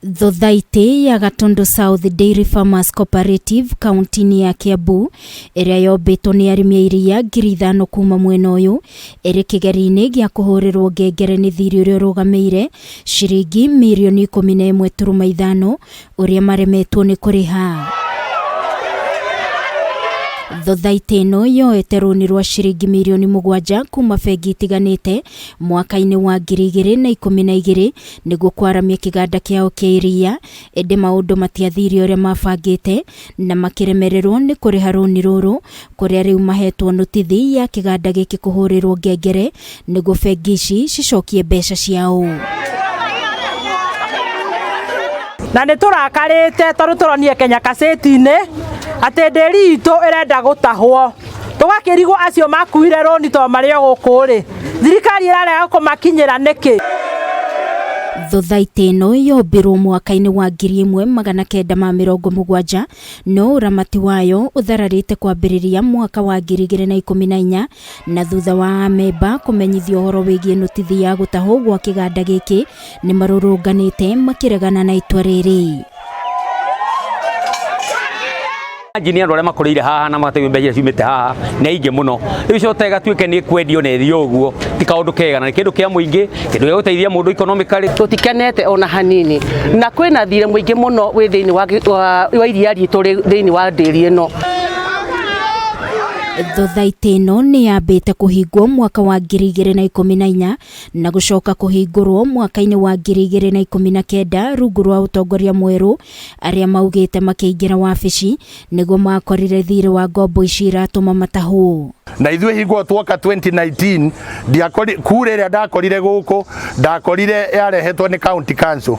Thothaitĩ ya Gatundu South Dairy Farmers Cooperative kaunti-inĩ ya Kiambu ĩrĩa yombĩtwo nĩ arĩmi a iria 5,000 kuma mwena ũyũ ĩrĩ kĩgeri-inĩ gĩa kũhũrĩrwo ngengere nĩ thirĩ ũrĩa ũrũgamĩire ciringi mirioni 11.5 ũrĩa maremetwo nĩ kũrĩha. Thothaitĩ ĩno yoete rũni rwa ciringi mirioni 7 kuma bengi itiganĩte mwaka-inĩ wa 2012 nĩguo kwaramia kĩganda kĩao kĩa iria, ĩndĩ maũndũ matiathire ũrĩa mabangĩte na makĩremererwo nĩ kũrĩha rũni rũrũ, kũrĩa rĩu mahetwo notithi ya kĩganda gĩkĩ kũhũrĩrwo ngengere nĩguo bengi ici cicokie mbeca ciao. Na nĩ tũrakarĩte tondũ tũronire Kenya kaseti-inĩ atĩ ndĩri itũ ĩrenda gũtahwo, tũgakĩrigwo acio makuire rũni to marĩ o gũkũ rĩ, thirikari ĩrarega kũmakinyĩra nĩkĩ? Thothaitĩ ĩno yombirwo mwaka-inĩ wa 1970 no ũramati wayo ũthararĩte kwambĩrĩria mwaka wa 2014 na thutha wa amemba kũmenyithio ũhoro wĩgiĩ notithi ya gũtahwo gwa kĩganda gĩkĩ nĩ marũrũnganĩte makĩregana na itua rĩrĩ. Engineer rore makoreire haha na matewe mbeje ciumite haha na inge muno riu cote gatuike ni kwendio na ithio uguo ti kaundu kega na kindu kia muingi kindu gya guteithia mundu economically tutikenete ona hanini na kwina thire muingi muno wi thiini wa iria ritu thiini wa ndĩri ĩno. Thothaitĩ ĩno nĩ yambĩte kũhingwo mwaka wa 2014 na gũcoka kũhingũrwo mwaka-inĩ wa 2019 rungu rwa ũtongoria mwerũ, arĩa maugĩte makĩingĩra wabici nĩguo makorire thirĩ wa ngombo ici iratũma matahwo. Na ithuĩ hingwo twoka 2019 kura ĩrĩa ndakorire gũkũ ndakorire yarehetwo nĩ county council,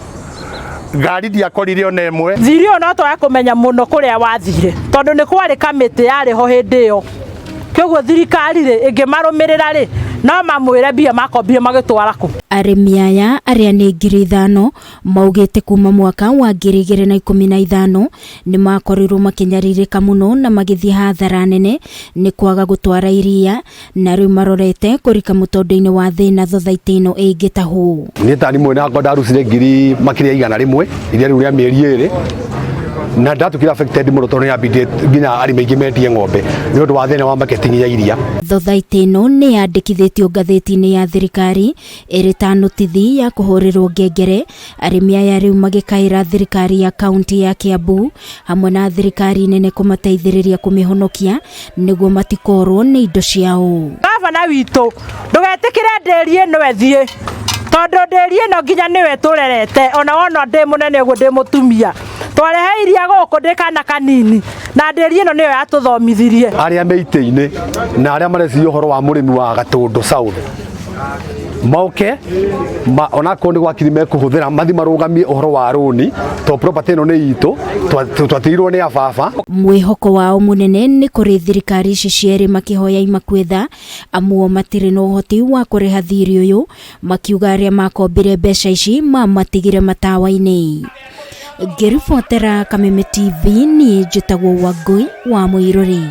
ngari ndiakorire ona ĩmwe. Thirĩ ũyũ no twaga kũmenya mũno kũrĩa wathire tondũ nĩ kwarĩ kamĩtĩ yarĩho hĩndĩ ĩyo, kwoguo thirikari rĩ ĩngĩmarũmĩrĩra rĩ no mamwĩre mbia makombire magĩtwara kũ. Arĩmi aya arĩa nĩ 5,000 maugĩte kuma mwaka wa 2015 nĩ makorirwo makĩnyarirĩka mũno na magĩthiĩ hathara nene nĩ kwaga gũtwara iria, na rĩu marorete kũrika mũtondo-inĩ wa thĩna thothaitĩ ĩno ĩngĩtahwo. Niĩ tani mwena wakwa ndarucire ngiri makĩria 100 iria rĩu rĩa mĩeri 2 na ndatukire affected mũno tondũ yambindie nginya arĩmi aingĩ metie ng'ombe nĩ ũndũ wa thĩna wa marketing ya iria. Thothaitĩ ĩno nĩ yandĩkithĩtio ngathĩti-inĩ ya thirikari ĩrĩ ta notithi ya kũhũrĩrwo ngengere, arĩmi aya rĩu magĩkaĩra thirikari ya kaunti ya Kiambu hamwe na thirikari nene kũmateithĩrĩria kũmĩhonokia nĩguo matikorwo nĩ indo ciao. Gavana witũ ndũgetĩkĩre ndĩri ĩno ĩthiĩ tondũ ndĩri ĩno nginya nĩwe tũrerete, ona wona ndĩ mũnene ũguo ndĩ mũtumia twarehe iria gũkũ ndĩ kana kanini na ndĩri ĩno nĩyo yatũthomithirie. Arĩa mĩitĩ-inĩ na arĩa mareciria ũhoro wa mũrĩmi wa Gatundu South moke onakorwo nĩ gwakiri mekũhũthĩra mathi marũgamie ũhoro wa rũni to property ĩno nĩ itũ twatirirwo nĩ ababa. Mwĩhoko wao mũnene nĩ kũrĩ thirikari ici cierĩ makĩhoya imakwetha amuo matirĩ na ũhoti wa kũrĩha thirĩ ũyũ, makiuga arĩa makombire mbeca ici mamatigire matawa-inĩ. Ngĩribotera Kameme TV niĩ njĩtagwo Wangui wa Mũirũri.